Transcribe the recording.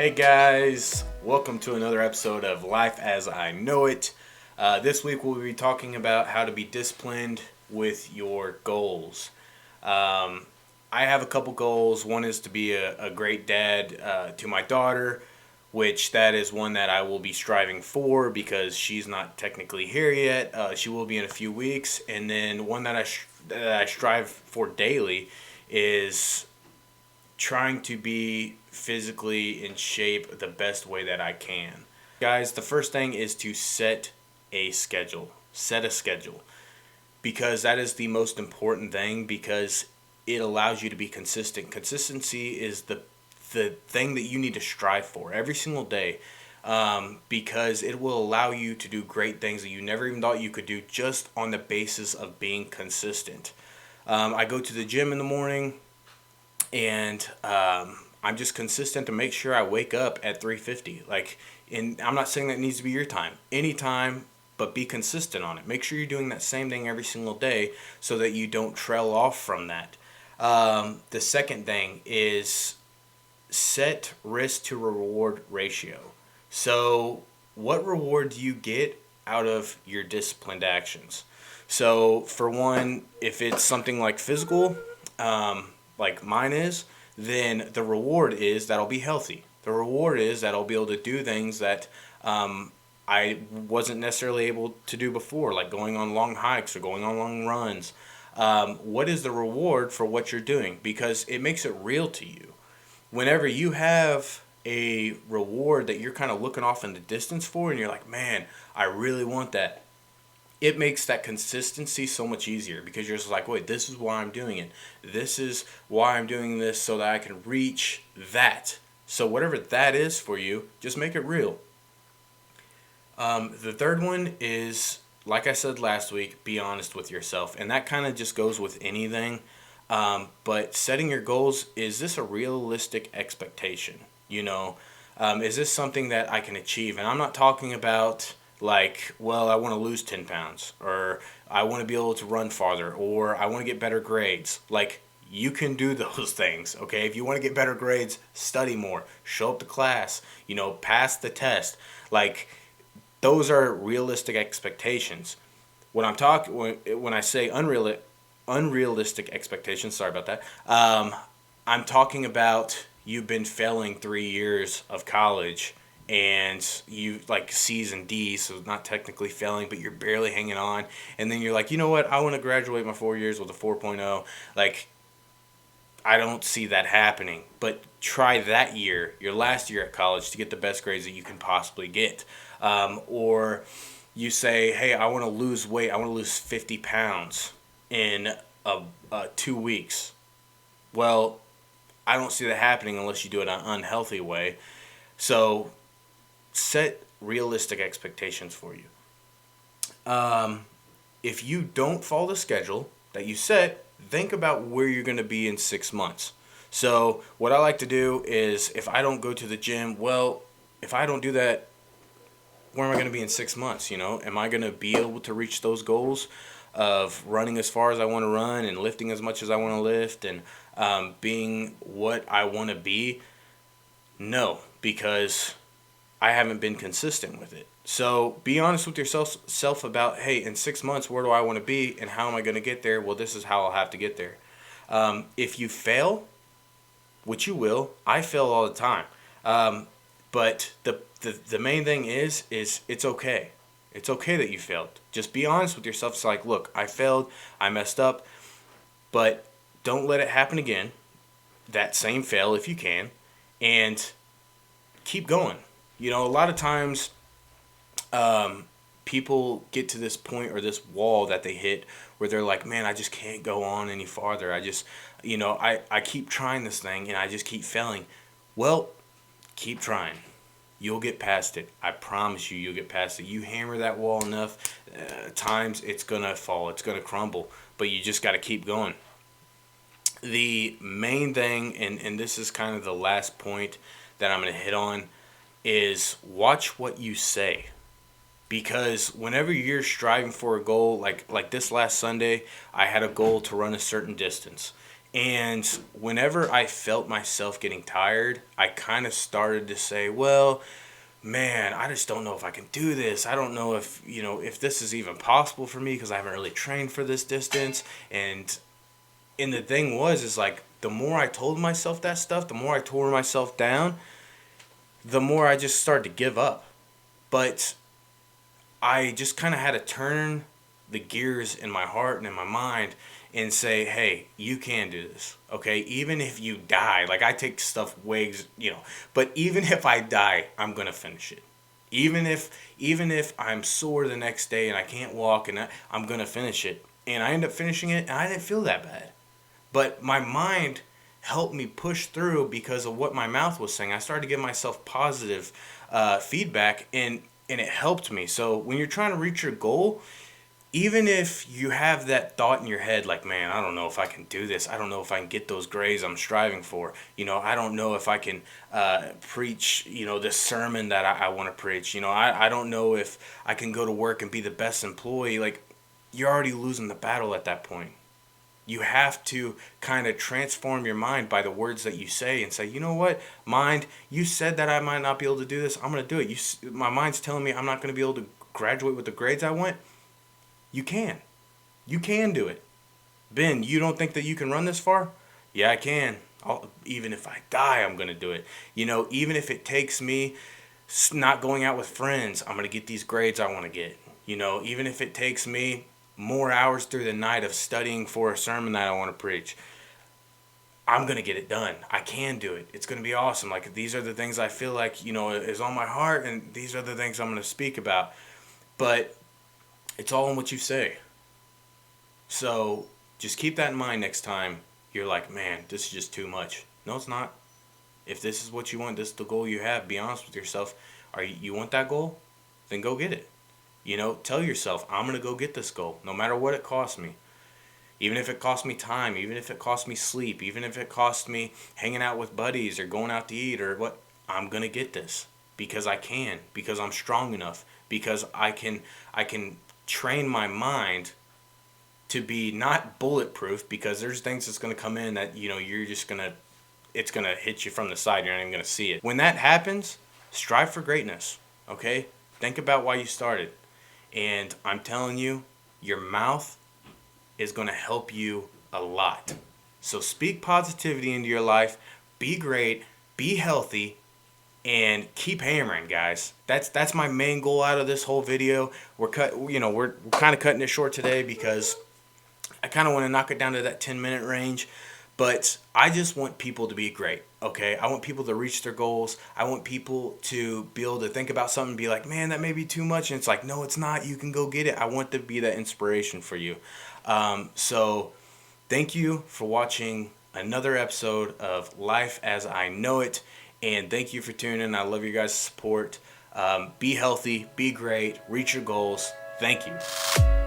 Hey guys, welcome to another episode of Life as I Know It. This week we'll be talking about how to be disciplined with your goals. Um, I have a couple goals. One is to be a great dad to my daughter, which that is one that I will be striving for because she's not technically here yet. She will be in a few weeks. And then one that I strive for daily is trying to be physically in shape the best way that I can. Guys, the first thing is to set a schedule. Set a schedule because that is the most important thing because it allows you to be consistent. Consistency is the thing that you need to strive for every single day because it will allow you to do great things that you never even thought you could do just on the basis of being consistent. I go to the gym in the morning and I'm just consistent to make sure I wake up at 3:50. And I'm not saying that needs to be your time, anytime, but be consistent on it. Make sure you're doing that same thing every single day so that you don't trail off from that. The second thing is set risk to reward ratio. So, what reward do you get out of your disciplined actions? So, for one, if it's something like physical, like mine is, then the reward is that I'll be healthy. The reward is that I'll be able to do things that I wasn't necessarily able to do before, like going on long hikes or going on long runs. What is the reward for what you're doing? Because it makes it real to you. Whenever you have a reward that you're kind of looking off in the distance for, and you're like, man, I really want that, it makes that consistency so much easier because you're just like, wait, this is why I'm doing it. This is why I'm doing this so that I can reach that. So whatever that is for you, just make it real. The third one is, like I said last week, be honest with yourself. And that kind of just goes with anything. But setting your goals, is this a realistic expectation? Is this something that I can achieve? And I'm not talking about like, well, I want to lose 10 pounds, or I want to be able to run farther, or I want to get better grades. Like, you can do those things, okay? If you want to get better grades, study more, show up to class, pass the test. Like, those are realistic expectations. When I say unrealistic expectations, sorry about that, I'm talking about you've been failing 3 years of college and you like C's and D's, so not technically failing, but you're barely hanging on. And then you're like, you know what? I want to graduate my 4 years with a 4.0. Like, I don't see that happening. But try that year, your last year at college, to get the best grades that you can possibly get. Or you say, hey, I want to lose weight. I want to lose 50 pounds in 2 weeks. Well, I don't see that happening unless you do it in an unhealthy way. So set realistic expectations for you. If you don't follow the schedule that you set, think about where you're going to be in 6 months. So what I like to do is, if I don't go to the gym, well, if I don't do that, where am I going to be in 6 months? Am I going to be able to reach those goals of running as far as I want to run and lifting as much as I want to lift and being what I want to be? No, because I haven't been consistent with it. So be honest with yourself about, hey, in 6 months, where do I want to be and how am I going to get there? Well, this is how I'll have to get there. If you fail, which you will, I fail all the time. But the main thing is it's okay. It's okay that you failed. Just be honest with yourself. It's like, look, I failed, I messed up, but don't let it happen again. That same fail if you can, and keep going. A lot of times people get to this point or this wall that they hit where they're like, man, I just can't go on any farther. I keep trying this thing and I just keep failing. Well, keep trying. You'll get past it. I promise you'll get past it. You hammer that wall enough times, it's going to fall. It's going to crumble. But you just got to keep going. The main thing, and this is kind of the last point that I'm going to hit on, is watch what you say. Because whenever you're striving for a goal, like this last Sunday, I had a goal to run a certain distance. And whenever I felt myself getting tired, I kind of started to say, well, man, I just don't know if I can do this. I don't know if, if this is even possible for me because I haven't really trained for this distance. And the thing is like, the more I told myself that stuff, the more I tore myself down, the more I just started to give up. But I just kind of had to turn the gears in my heart and in my mind and say, hey, you can do this, okay? Even if you die, like I take stuff ways, but even if I die, I'm gonna finish it. Even if I'm sore the next day and I can't walk, and I'm gonna finish it. And I end up finishing it, and I didn't feel that bad. But my mind helped me push through because of what my mouth was saying. I started to give myself positive feedback, and it helped me. So when you're trying to reach your goal, even if you have that thought in your head like, man, I don't know if I can do this, I don't know if I can get those grades I'm striving for, I don't know if I can preach this sermon that I want to preach, I don't know if I can go to work and be the best employee. Like, you're already losing the battle at that point. You have to kind of transform your mind by the words that you say and say, you know what, mind, you said that I might not be able to do this. I'm going to do it. My mind's telling me I'm not going to be able to graduate with the grades I want. You can. You can do it. Ben, you don't think that you can run this far? Yeah, I can. Even if I die, I'm going to do it. Even if it takes me not going out with friends, I'm going to get these grades I want to get. Even if it takes me more hours through the night of studying for a sermon that I want to preach, I'm going to get it done. I can do it. It's going to be awesome. Like, these are the things I feel like, is on my heart, and these are the things I'm going to speak about. But it's all in what you say. So just keep that in mind next time you're like, man, this is just too much. No, it's not. If this is what you want, this is the goal you have, be honest with yourself. You want that goal? Then go get it. Tell yourself, I'm going to go get this goal, no matter what it costs me. Even if it costs me time, even if it costs me sleep, even if it costs me hanging out with buddies or going out to eat or what, I'm going to get this because I can, because I'm strong enough, because I can train my mind to be not bulletproof, because there's things that's going to come in that, you're just going to, it's going to hit you from the side. You're not even going to see it. When that happens, strive for greatness, okay? Think about why you started. And I'm telling you, your mouth is going to help you a lot. So speak positivity into your life. Be great. Be healthy. And keep hammering, guys. That's my main goal out of this whole video. We're kind of cutting it short today because I kind of want to knock it down to that 10-minute range. But I just want people to be great, okay? I want people to reach their goals. I want people to be able to think about something and be like, man, that may be too much. And it's like, no, it's not. You can go get it. I want to be that inspiration for you. So thank you for watching another episode of Life as I Know It. And thank you for tuning in. I love your guys' support. Be healthy. Be great. Reach your goals. Thank you.